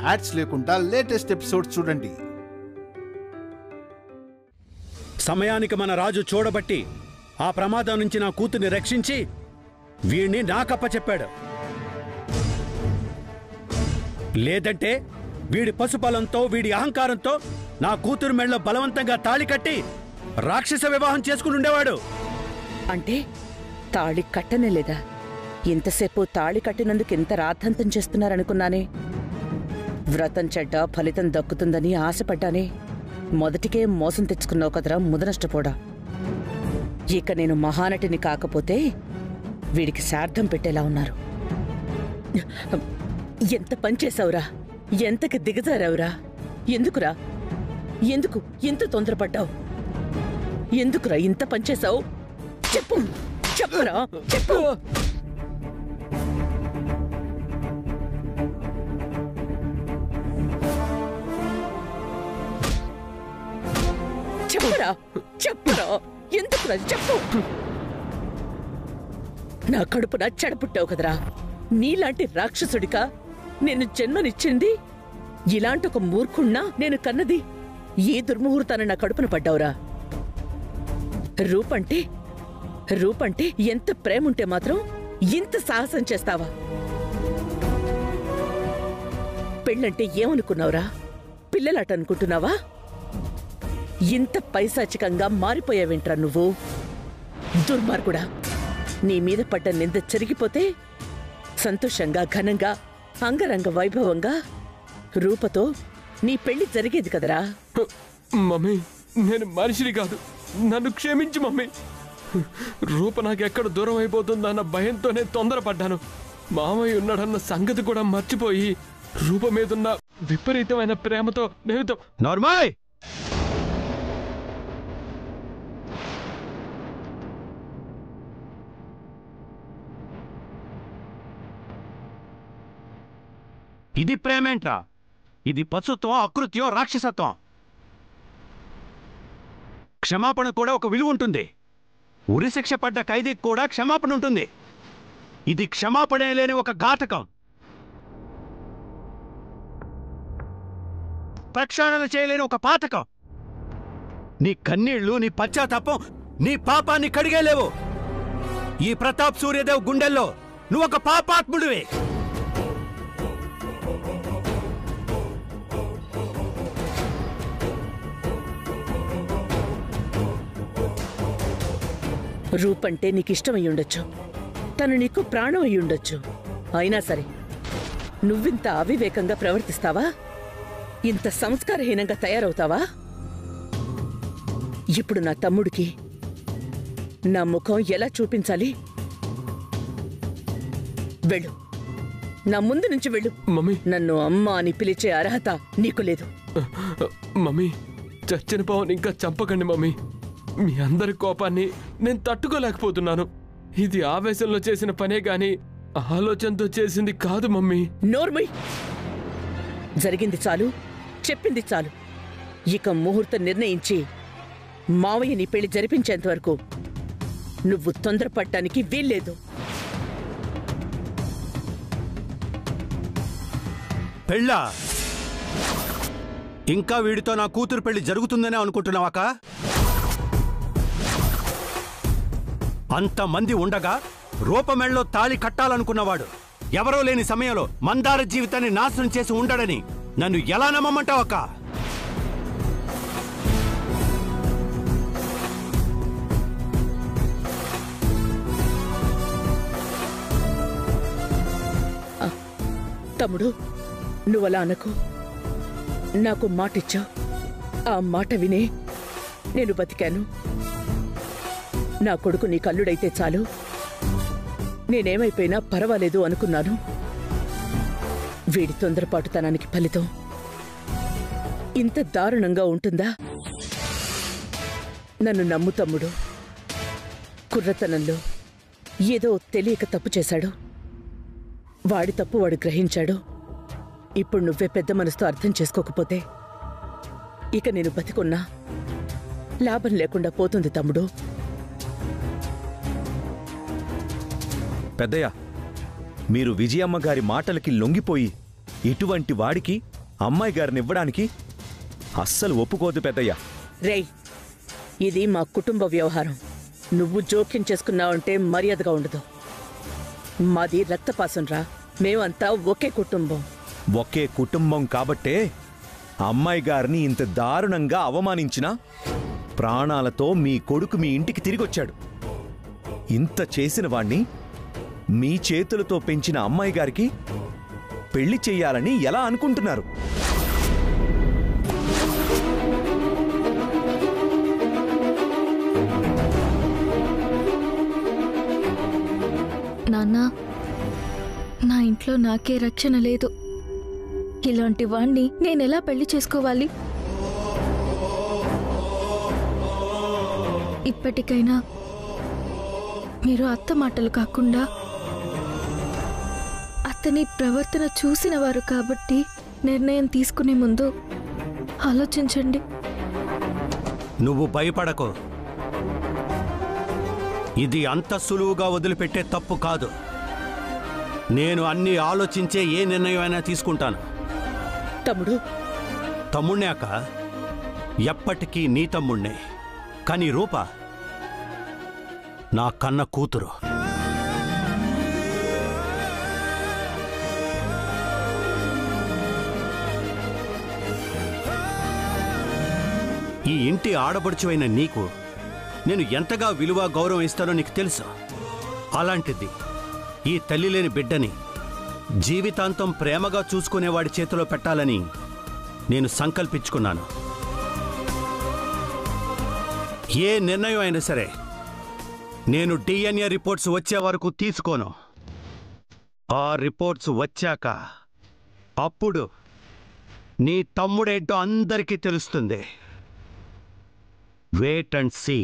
Ads లేకుండా latest episode చూడండి. సమయానికి మన రాజు చూడబట్టి ఆ ప్రమాదం నుంచి నా కూతుర్ని రక్షించి వీణ్ణి నాకప్పచెప్పాడు. లేదంటే వీడి పశుబలంతో వీడి అహంకారంతో నా కూతురు మెళ్ళలో బలవంతంగా తాళి కట్టి రాక్షస వివాహం చేసుకుని ఉండేవాడు. అంటే తాళి కట్టనే లేదా? ఇంతసేపు తాళి కట్టినందుకు ఇంత రాద్ధాంతం చేస్తున్నారనుకున్నానే. వ్రతం చెడ్డ ఫలితం దక్కుతుందని ఆశపడ్డానే. మొదటికే మోసం తెచ్చుకున్నావు కదరా ముదనష్టపోడా. ఇక నేను మహానటిని కాకపోతే వీడికి శార్థం పెట్టేలా ఉన్నారు. ఎంత పనిచేశావురా, ఎంతకి దిగజారావురా. ఎందుకురా, ఎందుకు ఇంత తొందరపడ్డావు? ఎందుకురా ఇంత పనిచేశావు? చెప్పు, చెప్పురా, చెప్పు. చెప్పురా, చెప్పురా, ఎందుకురా చెప్పు. నా కడుపున చెడపుట్టావు కదరా. నీలాంటి రాక్షసుడికా నేను జన్మనిచ్చింది? ఇలాంటి ఒక మూర్ఖుణ్ణా నేను కన్నది? ఏ దుర్ముహూర్తాన్ని నా కడుపున పడ్డావురా? రూపంటే ఎంత ప్రేముంటే మాత్రం ఇంత సాహసం చేస్తావా? పెళ్ళంటే ఏమనుకున్నావురా? పిల్లలాట అనుకుంటున్నావా? ఇంత పైశాచికంగా మారిపోయావేంట్రా నువ్వు? దుర్మార్గుడా, నీ మీద పడ్డ నింద చెరిగిపోతే సంతోషంగా ఘనంగా అంగరంగ వైభవంగా రూపతో నీ పెళ్లి జరిగేది కదరా. మమ్మీ, నేను మనిషిని కాదు, నన్ను క్షమించు మమ్మీ. రూప నాకెక్కడ దూరం అయిపోతుందన్న భయంతోనే తొందరపడ్డాను. మామయ్య ఉన్నాడన్న సంగతి కూడా మర్చిపోయి రూప మీదున్న విపరీతమైన ప్రేమతో నేను నార్మల్. ఇది ప్రేమేంట్రా? ఇది పశుత్వం, అకృత్యం, రాక్షసత్వం. క్షమాపణ కూడా ఒక విలువ ఉంటుంది. ఉరిశిక్ష పడ్డ ఖైదీకి కూడా క్షమాపణ ఉంటుంది. ఇది క్షమాపణ లేని ఒక ఘాతకం. ప్రక్షాళన చేయలేని ఒక పాతకం. నీ కన్నీళ్లు, నీ పశ్చాత్తాపం, నీ పాపాన్ని కడిగేలేవు. ఈ ప్రతాప్ సూర్యదేవ్ గుండెల్లో నువ్వు ఒక పాపాత్ముడివే. రూపంటే నీకిష్టమయ్యుండొచ్చు, తను నీకు ప్రాణం అయ్యుండొచ్చు. అయినా సరే నువ్వింత అవివేకంగా ప్రవర్తిస్తావా? ఇంత సంస్కారహీనంగా తయారవుతావా? ఇప్పుడు నా తమ్ముడికి నా ముఖం ఎలా చూపించాలి? వెళ్ళు, నా ముందు నుంచి వెళ్ళు. మమ్మీ, నన్ను అమ్మ అని పిలిచే అర్హత నీకు లేదు. మమ్మీ, చచ్చిన పావుని ఇంకా చంపకండి మమ్మీ. మీ అందరి కోపాన్ని నేను తట్టుకోలేకపోతున్నాను. ఇది ఆవేశంలో చేసిన పనే గాని ఆలోచనతో చేసింది కాదు మమ్మీ. నోర్మై, జరిగింది చాలు, చెప్పింది చాలు. ఇక ముహూర్తం నిర్ణయించి మావయ్య నీ పెళ్లి జరిపించేంత వరకు నువ్వు తొందరపడటానికి వీల్లేదు. పెళ్ళా? ఇంకా వీడితో నా కూతురు పెళ్లి జరుగుతుందనే అనుకుంటున్నావాక? అంతమంది ఉండగా రూపమెళ్ళలో తాళి కట్టాలనుకున్నవాడు ఎవరో లేని సమయంలో మందార జీవితాన్ని నాశనం చేసి ఉండడని నన్ను ఎలా నమ్మమంటావక్క? తమ్ముడు, నువ్వలా అనకు. నాకు మాటిచ్చావు. ఆ మాట వినే నేను బతికాను. నా కొడుకు నీ కల్లుడైతే చాలు, నేనేమైపోయినా పర్వాలేదు అనుకున్నాను. వీడి తొందరపాటుతనానికి ఫలితం ఇంత దారుణంగా ఉంటుందా? నన్ను నమ్ము తమ్ముడు. కుర్రతనంలో ఏదో తెలియక తప్పు చేశాడు. వాడి తప్పు వాడు గ్రహించాడు. ఇప్పుడు నువ్వే పెద్ద మనసుతో అర్థం చేసుకోకపోతే ఇక నేను బతికున్నా లాభం లేకుండా పోతుంది తమ్ముడు. పెద్దయ్య, మీరు విజయమ్మ గారి మాటలకి లొంగిపోయి ఇటువంటి వాడికి అమ్మాయి గారిని ఇవ్వడానికి అస్సలు ఒప్పుకోదు పెద్దయ్యా. రేయ్, ఇది మా కుటుంబ వ్యవహారం. నువ్వు జోక్యం చేసుకున్నావంటే మర్యాదగా ఉండదు. మాది రక్తపాసం రా, మేమంతా ఒకే కుటుంబం. ఒకే కుటుంబం కాబట్టే అమ్మాయి గారిని ఇంత దారుణంగా అవమానించినా ప్రాణాలతో మీ కొడుకు మీ ఇంటికి తిరిగొచ్చాడు. ఇంత చేసిన వాణ్ణి మీ చేతులతో పెంచిన అమ్మాయి గారికి పెళ్లి చెయ్యాలని ఎలా అనుకుంటున్నారు? నాన్న, నా ఇంట్లో నాకే రక్షణ లేదు. ఇలాంటి వాణ్ణి నేనెలా పెళ్లి చేసుకోవాలి? ఇప్పటికైనా మీరు అత్త మాటలు కాకుండా అతని ప్రవర్తన చూసినవారు కాబట్టి నిర్ణయం తీసుకునే ముందు ఆలోచించండి. నువ్వు భయపడకు. ఇది అంత సులువుగా వదిలిపెట్టే తప్పు కాదు. నేను అన్ని ఆలోచించే ఏ నిర్ణయం అయినా తీసుకుంటాను. తమ్ముణ్ణే అక్క, ఎప్పటికీ నీ తమ్ముణ్ణే. కానీ రూప నా కన్న కూతురు. ఈ ఇంటి ఆడపడుచువైన నీకు నేను ఎంతగా విలువ గౌరవం ఇస్తానో నీకు తెలుసు. అలాంటిది ఈ తల్లి లేని బిడ్డని జీవితాంతం ప్రేమగా చూసుకునేవాడి చేతిలో పెట్టాలని నేను సంకల్పించుకున్నాను. ఏ నిర్ణయం అయినా సరే నేను DNA రిపోర్ట్స్ వచ్చే వరకు తీసుకోను. ఆ రిపోర్ట్స్ వచ్చాక అప్పుడు నీ తమ్ముడేంటో అందరికీ తెలుస్తుంది. Wait and see.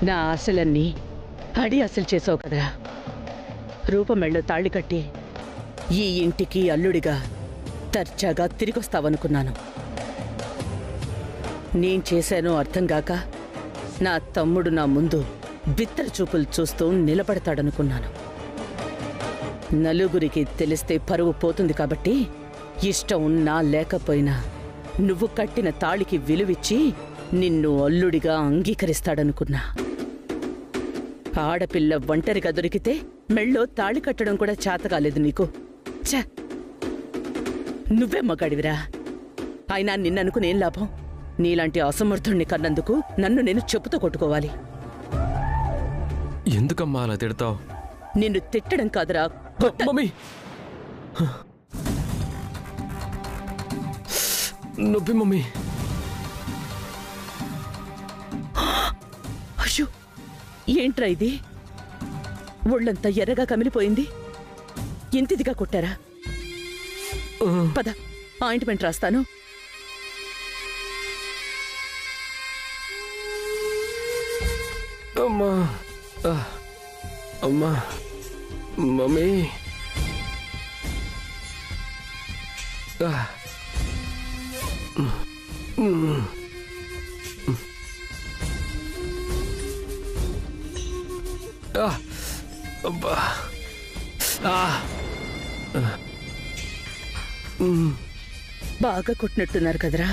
నా ఆశలన్నీ అడి అసలు చేసావు కదరా. రూపమెళ్ళో తాళి కట్టి ఈ ఇంటికి అల్లుడిగా తర్చాగా తిరిగొస్తావనుకున్నాను. నేను చేశానో అర్థం కాక నా తమ్ముడు నా ముందు బిత్తర చూపులు చూస్తూ నిలబడతాడనుకున్నాను. నలుగురికి తెలిస్తే పరువు పోతుంది కాబట్టి ఇష్టం ఉన్నా లేకపోయినా నువ్వు కట్టిన తాళికి విలువిచ్చి నిన్ను అల్లుడిగా అంగీకరిస్తాడనుకున్నా. ఆడపిల్ల ఒంటరిగా దొరికితే మెళ్ళో తాళి కట్టడం కూడా చేతకాలేదు నీకు. ఛ, నువ్వే మగాడివిరా. అయినా నిన్ననుకునేం లాభం? నీలాంటి అసమర్థుణ్ణి కన్నందుకు నన్ను నేను చెప్పుతో కొట్టుకోవాలి. ఎందుకమ్మా అలా తిడతావు? నిన్ను తిట్టడం కాదురా. మమ్మీ, నొప్పి మమ్మీ. అయ్యో, ఏంట్రా ఇది? ఒళ్ళంతా ఎర్రగా కమిలిపోయింది. ఇంతిదిగా కొట్టారా? పద, ఆయింట్మెంట్ రాస్తాను. అమ్మా, అమ్మా, మమ్మీ. అబ్బా, బాగా కొట్టినట్టున్నారు కదరా?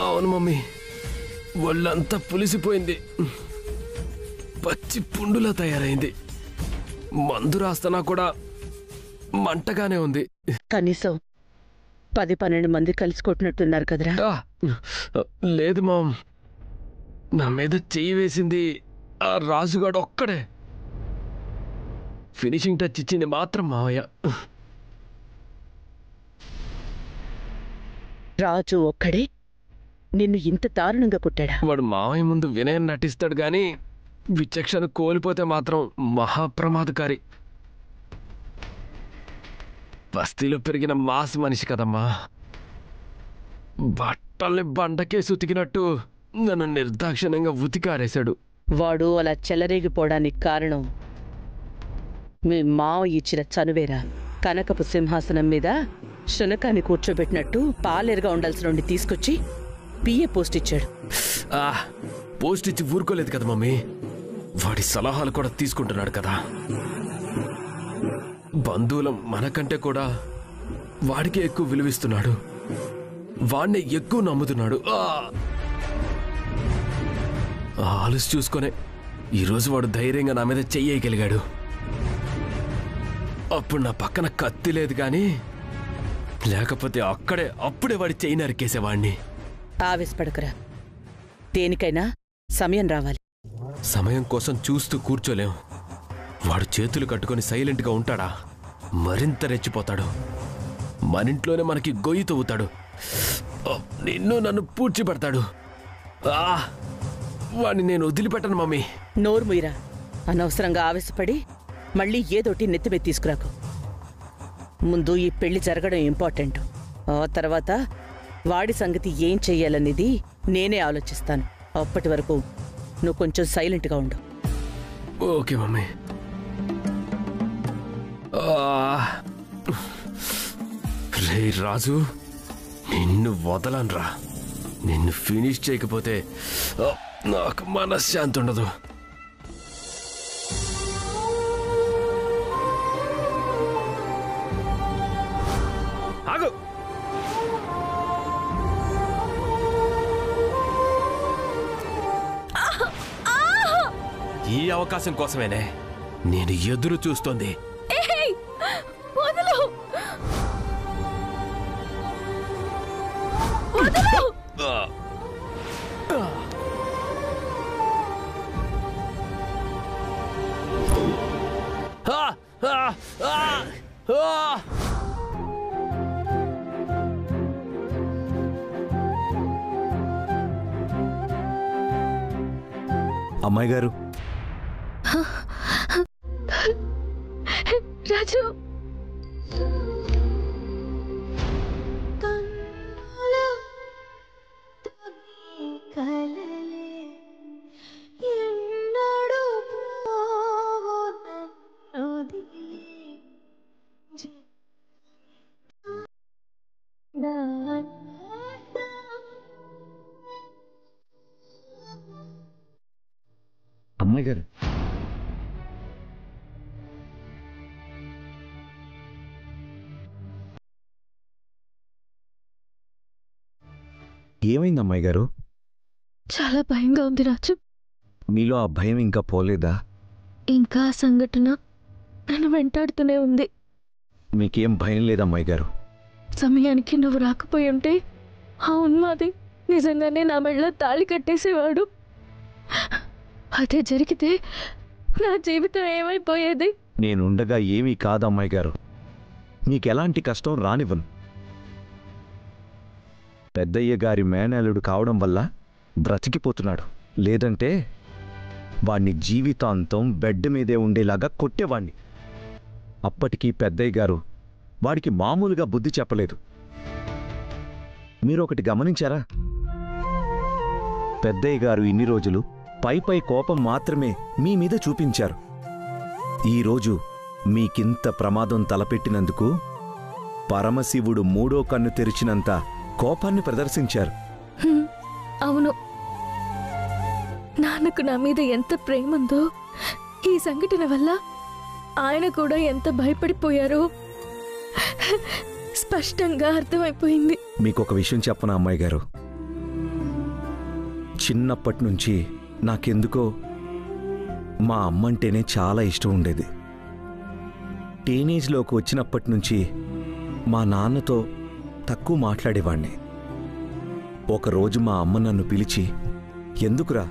అవును మమ్మీ, ఒళ్ళంతా పులిసిపోయింది, పచ్చి పుండులా తయారైంది. మందు రాస్తానా కూడా మంటగానే ఉంది. కనీసం 10-12 మంది కలిసి కొట్టినట్టున్నారు కదరా? లేదు మామ్, నా మీద చెయ్యి వేసింది ఆ రాజుగాడు ఒక్కడే. ఫినిషింగ్ టచ్ ఇచ్చింది మాత్రం మావయ్య. రాజు ఒక్కడే నిన్ను ఇంత దారుణంగా కొట్టాడా? వాడు మావయ్య ముందు వినయం నటిస్తాడు గాని విచక్షణ కోల్పోతే మాత్రం మహాప్రమాదకారి. బస్తీలో పెరిగిన మాస్ మనిషి కదమ్మా. బట్టల్ని బండకేసి ఉతికినట్టు నన్ను నిర్దాక్షిణ్యంగా ఉతికారేశాడు. వాడు అలా చెలరేగిపోవడానికి కారణం మీ మావ ఇచ్చిన చనువేరా. కనకపు సింహాసనం మీద శునకాన్ని కూర్చోబెట్టినట్టు పాలేరుగా ఉండాల్సిన నుండి తీసుకొచ్చి పిఏ పోస్ట్ ఇచ్చాడు. పోస్ట్ ఇచ్చి ఊరుకోలేదు కదా మమ్మీ, వాడి సలహాలు కూడా తీసుకుంటున్నాడు కదా. బంధువులం మనకంటే కూడా వాడికి ఎక్కువ విలువిస్తున్నాడు, వాడిని ఎక్కువ నమ్ముతున్నాడు. ఆలోచి చూసుకొనే ఈరోజు వాడు ధైర్యంగా నా మీద చెయ్యగలిగాడు. అప్పుడు నా పక్కన కత్తి లేదు కానీ లేకపోతే అప్పుడే వాడి చెయ్యి నరికేసేవాడిని. ఆవేశపడకురా, దేనికైనా సమయం రావాలి. సమయం కోసం చూస్తూ కూర్చోలేం. వాడు చేతులు కట్టుకొని సైలెంట్గా ఉంటాడా, మరింత రెచ్చిపోతాడు. మనింట్లోనే మనకి గొయ్యి తవ్వుతాడు, నిన్ను నన్ను పూడ్చిపెడతాడు. వాడిని నేను వదిలిపెట్టను మమ్మీ. నోరు ముయిరా, అనవసరంగా ఆవేశపడి మళ్ళీ ఏదోటి నెత్తిమీద తీసుకురాకు. ముందు ఈ పెళ్లి జరగడం ఇంపార్టెంట్. ఆ తర్వాత వాడి సంగతి ఏం చెయ్యాలనేది నేనే ఆలోచిస్తాను. అప్పటి వరకు నువ్వు కొంచెం సైలెంట్గా ఉండు. Okay mummy. రే రాజు, నిన్ను వదలనురా. నిన్ను ఫినిష్ చేయకపోతే నాకు మనశ్శాంతి ఉండదు. ఆగు. ఈ అవకాశం కోసమేనే నేను ఎదురు చూస్తోంది. అమ్మాయి గారు, రాజు, అమ్మాయి గారు, ఏమైంది అమ్మాయి గారు? చాలా భయంగా ఉంది రాజు. మీలో ఆ భయం ఇంకా పోలేదా? ఇంకా ఆ సంఘటన నన్ను వెంటాడుతూనే ఉంది. మీకేం భయం లేదమ్మాయి గారు? సమయానికి నువ్వు రాకపోయి ఉంటే ఆ ఉన్మాది నిజంగానే నా మెడలో తాళి కట్టేసేవాడు. అదే జరిగితే నా జీవితం ఏమైపోయేది? నేనుండగా ఏమీ కాదమ్మాయి గారు, మీకెలాంటి కష్టం రానివ్వను. పెద్దయ్య గారి మేనల్లుడు కావడం వల్ల బ్రతికిపోతున్నాడు, లేదంటే వాణ్ణి జీవితాంతం బెడ్ మీదే ఉండేలాగా కొట్టేవాణ్ణి. అప్పటికీ పెద్దయ్య గారు వాడికి మామూలుగా బుద్ధి చెప్పలేదు. మీరొకటి గమనించారా? పెద్దయ్య గారు ఇన్ని రోజులు పై కోపం మాత్రమే మీ మీద చూపించారు. ఈరోజు మీకింత ప్రమాదం తలపెట్టినందుకు పరమశివుడు మూడో కన్ను తెరిచినంత కోపాన్ని ప్రదర్శించారు. అవును, నాన్నకు నా మీద ఎంత ప్రేమందో ఈ సంఘటన వల్ల ఆయన కూడా ఎంత భయపడిపోయారో స్పష్టంగా అర్థమైపోయింది. మీకొక విషయం చెప్పనా అమ్మాయి గారు? చిన్నప్పటి నుంచి నాకెందుకో మా అమ్మంటేనే చాలా ఇష్టం ఉండేది. టీనేజ్లోకి వచ్చినప్పటి నుంచి మా నాన్నతో తక్కువ మాట్లాడేవాణ్ణి. ఒకరోజు మా అమ్మ నన్ను పిలిచి, ఎందుకురా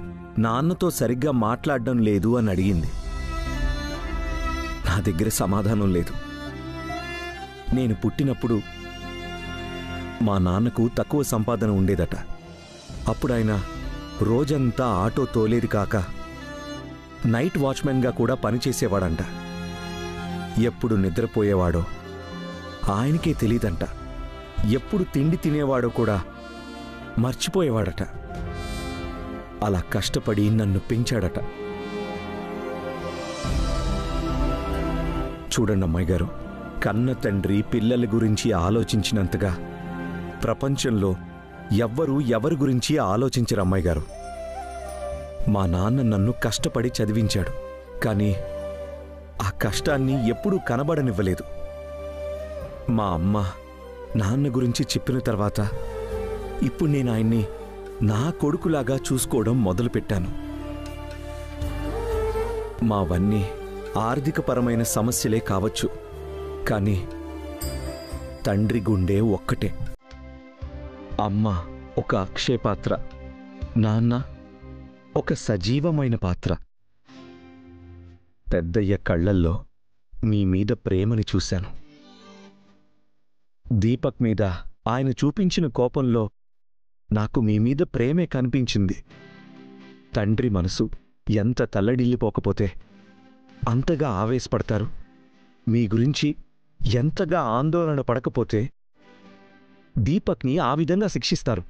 నాన్నతో సరిగ్గా మాట్లాడడం లేదు అని అడిగింది. నా దగ్గర సమాధానం లేదు. నేను పుట్టినప్పుడు మా నాన్నకు తక్కువ సంపాదన ఉండేదట. అప్పుడు ఆయన రోజంతా ఆటో తోలేది కాక నైట్ వాచ్మెన్గా కూడా పనిచేసేవాడంట. ఎప్పుడు నిద్రపోయేవాడో ఆయనకే తెలీదంట. ఎప్పుడు తిండి తినేవాడో కూడా మర్చిపోయేవాడట. అలా కష్టపడి నన్ను పెంచాడట. చూడండి అమ్మాయి గారు, కన్న తండ్రి పిల్లల గురించి ఆలోచించినంతగా ప్రపంచంలో ఎవ్వరూ ఎవరి గురించి ఆలోచించరు అమ్మాయి గారు. మా నాన్న నన్ను కష్టపడి చదివించాడు, కానీ ఆ కష్టాన్ని ఎప్పుడూ కనబడనివ్వలేదు. మా అమ్మ నాన్న గురించి చెప్పిన తర్వాత ఇప్పుడు నేను ఆయన్ని నా కొడుకులాగా చూసుకోవడం మొదలుపెట్టాను. మావన్నీ ఆర్థికపరమైన సమస్యలే కావచ్చు, కానీ తండ్రి గుండె ఒక్కటే. అమ్మ ఒక అక్షయ పాత్ర, నాన్న ఒక సజీవమైన పాత్ర. పెద్దయ్య కళ్ళల్లో మీ మీద ప్రేమని చూశాను. దీపక్ మీద ఆయన చూపించిన కోపంలో నాకు మీ మీద ప్రేమే కనిపించింది. తండ్రి మనసు ఎంత తల్లడిల్లిపోకపోతే అంతగా ఆవేశపడతారు, మీ గురించి ఎంతగా ఆందోళన పడకపోతే దీపక్ని ఆ విధంగా శిక్షిస్తారు.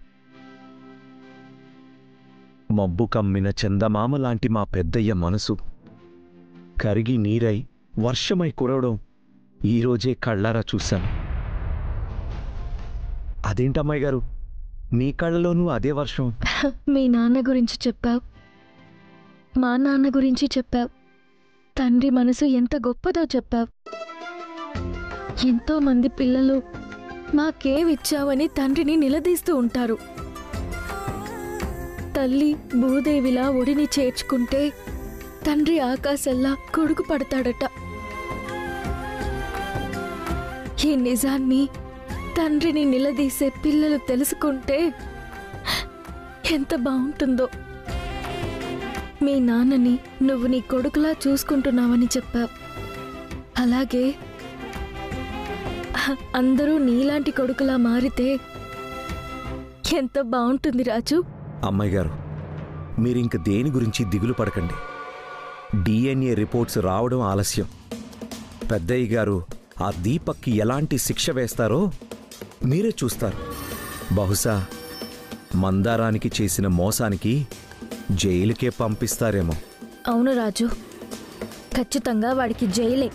మబ్బు కమ్మిన చందమామ లాంటి మా పెద్దయ్య మనసు కరిగి నీరై వర్షమై కురవడం ఈరోజే కళ్ళారా చూశాను. అదేంటమ్మాయి గారు, మీ కళ్ళలోనూ అదే వర్షం? మీ నాన్న గురించి చెప్పావు, మా నాన్న గురించి చెప్పావు, తండ్రి మనసు ఎంత గొప్పదో చెప్పావు. ఎంతో మంది పిల్లలు నాకేమిచ్చావని తండ్రిని నిలదీస్తూ ఉంటారు. తల్లి భూదేవిలా ఒడిని చేర్చుకుంటే తండ్రి ఆకాశంలా కొడుకు పడతాడట. ఈ నిజాన్ని తండ్రిని నిలదీసే పిల్లలు తెలుసుకుంటే ఎంత బాగుంటుందో. మీ నాన్నని నువ్వు నీ కొడుకులా చూసుకుంటున్నావని చెప్పావు. అలాగే అందరూ నీలాంటి కొడుకులా మారితే ఎంత బాగుంటుంది రాజు. అమ్మాయి గారు, మీరింక దేని గురించి దిగులు పడకండి. డిఎన్ఏ రిపోర్ట్స్ రావడం ఆలస్యం. పెద్దయ్య గారు ఆ దీపక్కి ఎలాంటి శిక్ష వేస్తారో మీరే చూస్తారు. బహుశా మందారానికి చేసిన మోసానికి జైలుకే పంపిస్తారేమో. అవును రాజు, ఖచ్చితంగా వాడికి జైలే.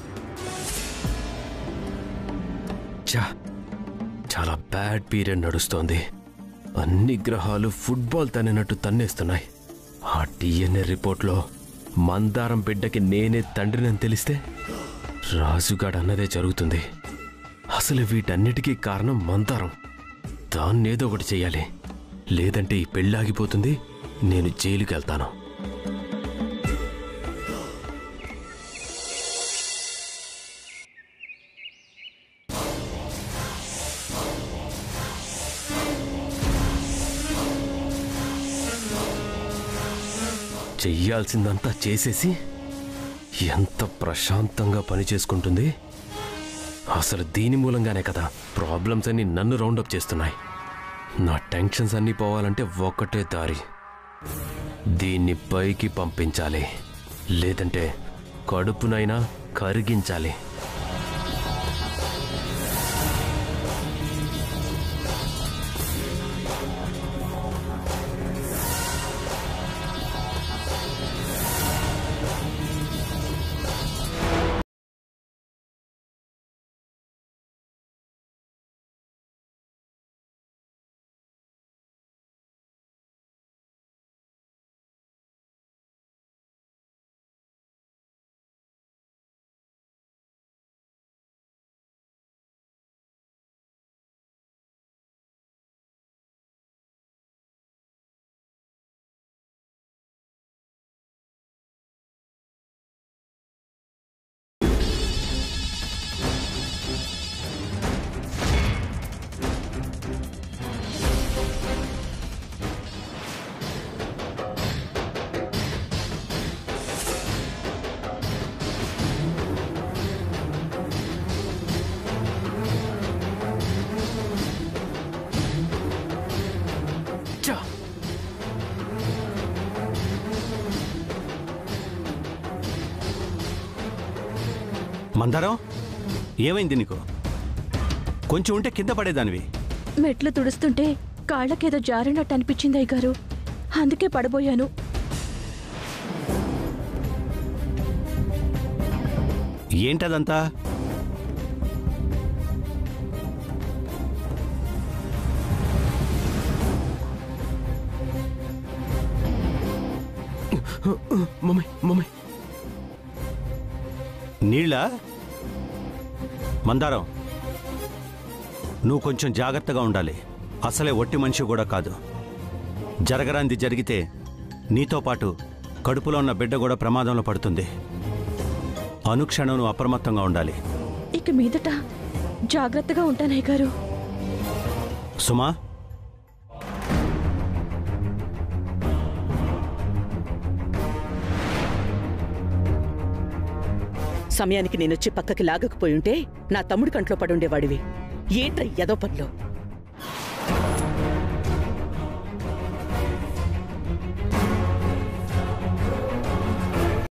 చాలా బ్యాడ్ పీరియడ్ నడుస్తోంది. అన్ని గ్రహాలు ఫుట్బాల్ తన్నినట్టు తన్నేస్తున్నాయి. ఆ డిఎన్ఏ రిపోర్ట్లో మందారం బిడ్డకి నేనే తండ్రినని తెలిస్తే రాజుగాడు అన్నదే జరుగుతుంది. అసలు వీటన్నిటికీ కారణం మందారం. దాన్నేదో ఒకటి చెయ్యాలి, లేదంటే ఈ పెళ్ళాగిపోతుంది, నేను జైలుకి వెళ్తాను. చెయ్యాల్సిందంతా చేసేసి ఎంత ప్రశాంతంగా పని చేసుకుంటుంది. అసలు దీని మూలంగానే కదా ప్రాబ్లమ్స్ అన్నీ నన్ను రౌండప్ చేస్తున్నాయి. నా టెన్షన్స్ అన్నీ పోవాలంటే ఒక్కటే దారి, దీన్ని పైకి పంపించాలి, లేదంటే కడుపునైనా కరిగించాలి. మందారం, ఏమైంది నీకు? కొంచెం ఉంటే కింద పడేదానివి. మెట్లు తుడుస్తుంటే కాళ్ళకేదో జారినట్టు అనిపించింది అయ్యగారు, అందుకే పడబోయాను. ఏంటదంతా? మమ్మీ మమ్మీ నీళ్ళ? మందారం, నువ్వు కొంచెం జాగ్రత్తగా ఉండాలి. అసలే ఒట్టి మనిషి కూడా కాదు. జరగరాంది జరిగితే నీతో పాటు కడుపులో ఉన్న బిడ్డ కూడా ప్రమాదంలో పడుతుంది. అనుక్షణం నువ్వు అప్రమత్తంగా ఉండాలి. ఇక మీదట జాగ్రత్తగా ఉంటానయ్య గారు. సుమా, సమయానికి నేనొచ్చి పక్కకి లాగకపోయుంటే నా తమ్ముడి కంట్లో పడుండేవాడివి. ఏంట్రా ఎదో పనిలో?